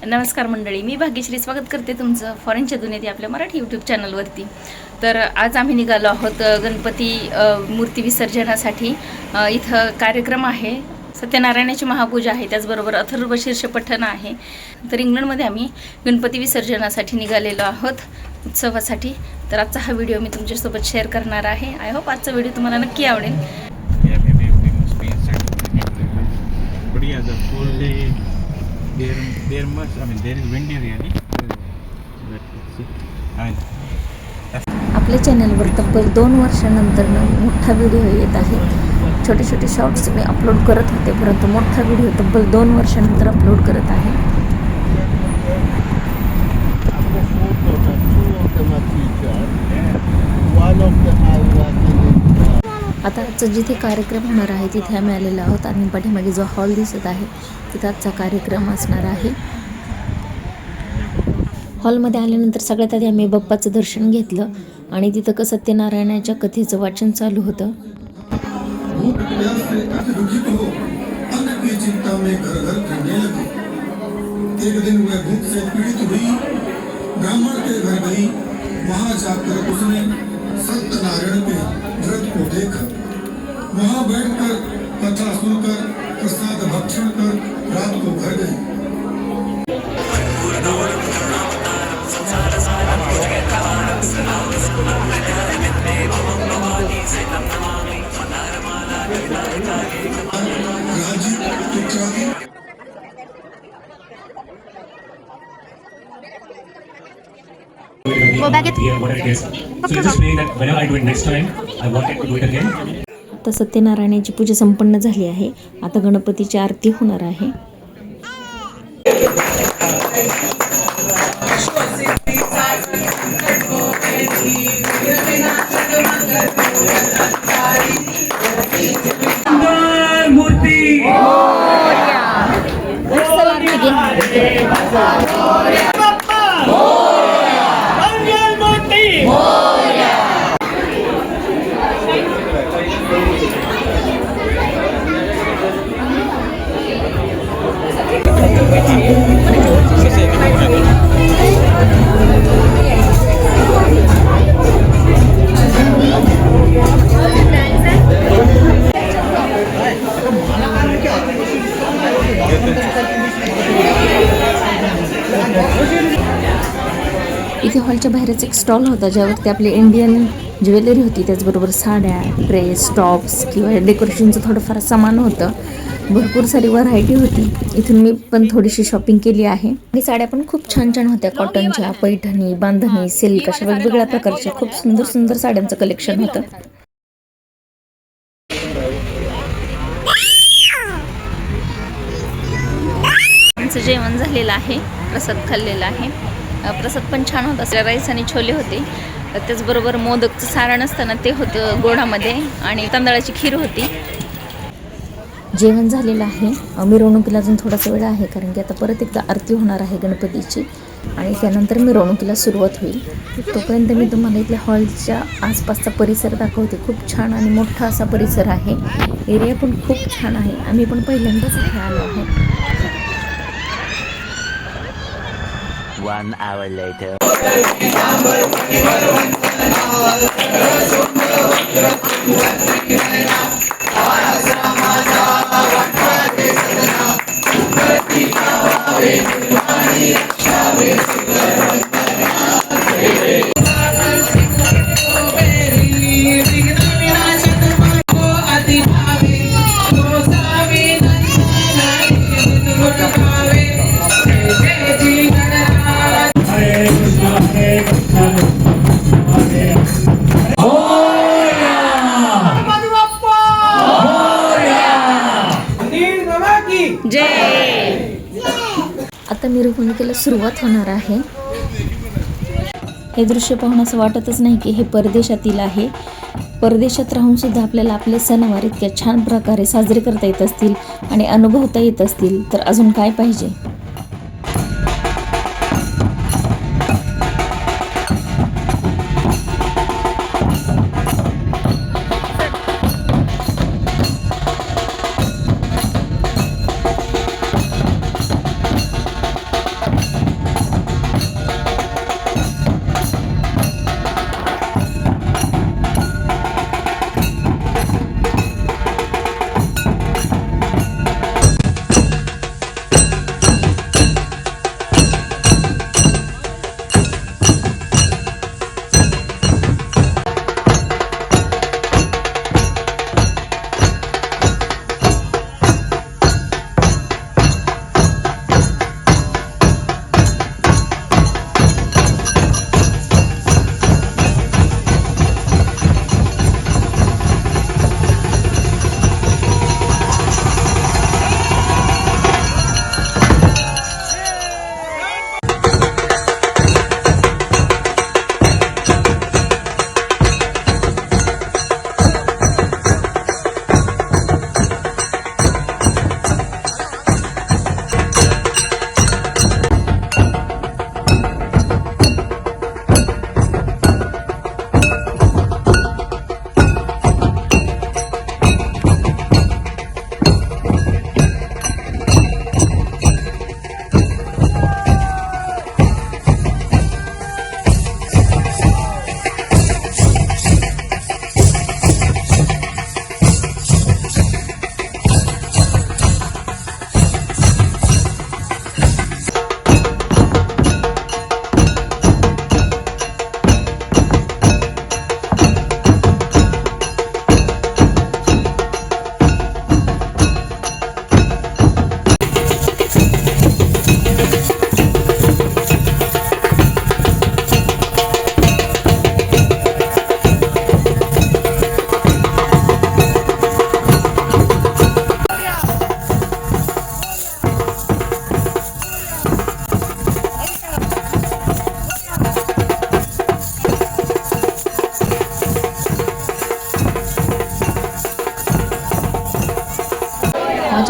नमस्कार मंडळी, मी भाग्यश्री स्वागत करते तुमचं फॉरेनच्या दुनियेत या आपल्या मराठी यूट्यूब चॅनलवरती. तर आज आम्ही निघालो आहोत गणपती मूर्ती विसर्जनासाठी. इथं कार्यक्रम आहे, सत्यनारायणाची महापूजा आहे, त्याचबरोबर अथर्व शीर्ष पठण आहे. तर इंग्लंडमध्ये आम्ही गणपती विसर्जनासाठी निघालेलो आहोत उत्सवासाठी. तर आजचा हा व्हिडिओ मी तुमच्यासोबत शेअर करणार आहे. आय होप आजचा व्हिडिओ तुम्हाला नक्की आवडेल. There must, I mean, there is windy really. Let's see. आपल्या चॅनलवर तब्बल 2 वर्षानंतर मोठा व्हिडिओ येत आहे. छोटे छोटे शॉर्ट्स मी अपलोड करत होते, परंतु मोठा व्हिडिओ तब्बल 2 वर्षानंतर अपलोड करत आहे. आता आजचा जिथे कार्यक्रम होणार आहे तिथे आम्ही आलेलो आहोत आणि पाठीमागे जो हॉल दिसत आहे तिथं आजचा कार्यक्रम असणार आहे. हॉलमध्ये आल्यानंतर सगळ्यात आधी आम्ही बाप्पाचं दर्शन घेतलं आणि तिथं सत्यनारायणाच्या कथेचं वाचन चालू होतं. सत्यनारायण के व्रत को देखा, वहाँ बैठकर कथा सुनकर प्रसाद भक्षण कर रात को घर गई. Go back it. Here, what it is. So just meaning that whenever I do it next time, I wanted to do it again. आता सत्यनारायणाची पूजा संपन्न झाली आहे. आता गणपतीची आरती होणार आहे. इथे हॉलच्या बाहेरच एक स्टॉल होता ज्यावरती आपली इंडियन ज्वेलरी होती, त्याचबरोबर साड्या, ड्रेस, टॉप्स किंवा डेकोरेशनचं थोडंफार सामान होतं. भरपूर सारी व्हरायटी होती. इथून मी पण थोडीशी शॉपिंग केली आहे. आणि साड्या पण खूप छान छान होत्या, कॉटनच्या, पैठणी, बांधणी, सिल्क अशा वेगवेगळ्या प्रकारच्या खूप सुंदर सुंदर साड्यांचं कलेक्शन होतं. जेवण झालेलं आहे, प्रसाद खाल्लेला आहे. प्रसाद पण छान होता. राईस आणि छोले होते, त्याचबरोबर मोदकचं सारण असताना ते होतं गोडामध्ये आणि तांदळाची खीर होती. जेवण झालेलं आहे. मिरवणुकीला अजून थोडासा वेळ आहे, कारण की आता परत एकदा आरती होणार आहे गणपतीची आणि त्यानंतर मिरवणुकीला सुरुवात होईल. तोपर्यंत मी तुम्हाला इथल्या हॉलच्या आसपासचा परिसर दाखवते. खूप छान आणि मोठा असा परिसर आहे. एरिया पण खूप छान आहे. आम्ही पण पहिल्यांदाच इथे आलो आहोत. 1 hour later. आता मिरवणुकीला सुरुवात होणार आहे. हे दृश्य पाहून असं वाटतच नाही की हे परदेशातील आहे. परदेशात राहून सुद्धा आपल्याला आपले सणवार इतक्या छान प्रकारे साजरे करता येत असतील आणि अनुभवता येत असतील तर अजून काय पाहिजे.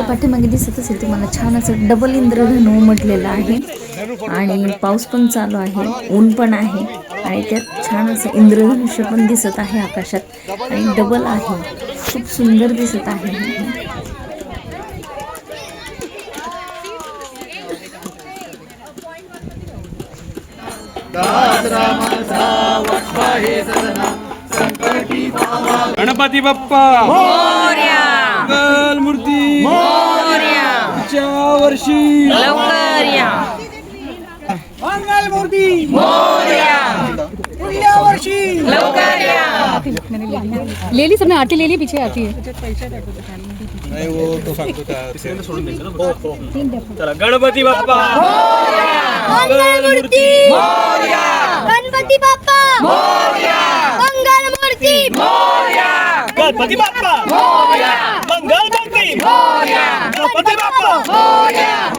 पाठीमागे दिसत असेल तुम्हाला छान असं डबल इंद्रधनु उमटलेलं आहे आणि पाऊस पण चालू आहे, ऊन पण आहे आणि त्यात छान असं इंद्रधनुष्य पण दिसत आहे आकाशात आणि डबल आहे, खूप सुंदर दिसत आहे. गणपती बाप्पा मंगल मूर्ती पुढच्या वर्षी लवकर या. मंगल मूर्ती पुढल्या वर्षी लवकर या. ले ली सबने आरती ले ली, पीछे आती है. नाही वो तो सांगतो त्या सोडून द्यायचं. चला गणपती बाप्पा मंगल मूर्ती गणपती बाप्पा मंगल मूर्ती गणपती बाप्पा मंगल मूर्ती गणपती बाप्पा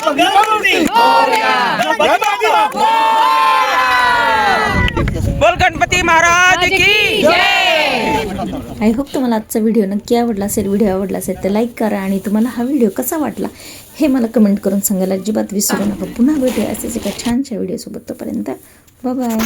मंगल मूर्ती गणपती बाप्पा. बोल गणपती महाराज की आय होप तुम्हाला आजचा व्हिडिओ नक्की आवडला असेल. व्हिडिओ आवडला असेल तर लाईक करा आणि तुम्हाला हा व्हिडिओ कसा वाटला हे मला कमेंट करून सांगायला अजिबात विसरू नका. पुन्हा भेटूया असेच एका छानशा व्हिडिओसोबत. तोपर्यंत बाय बाय.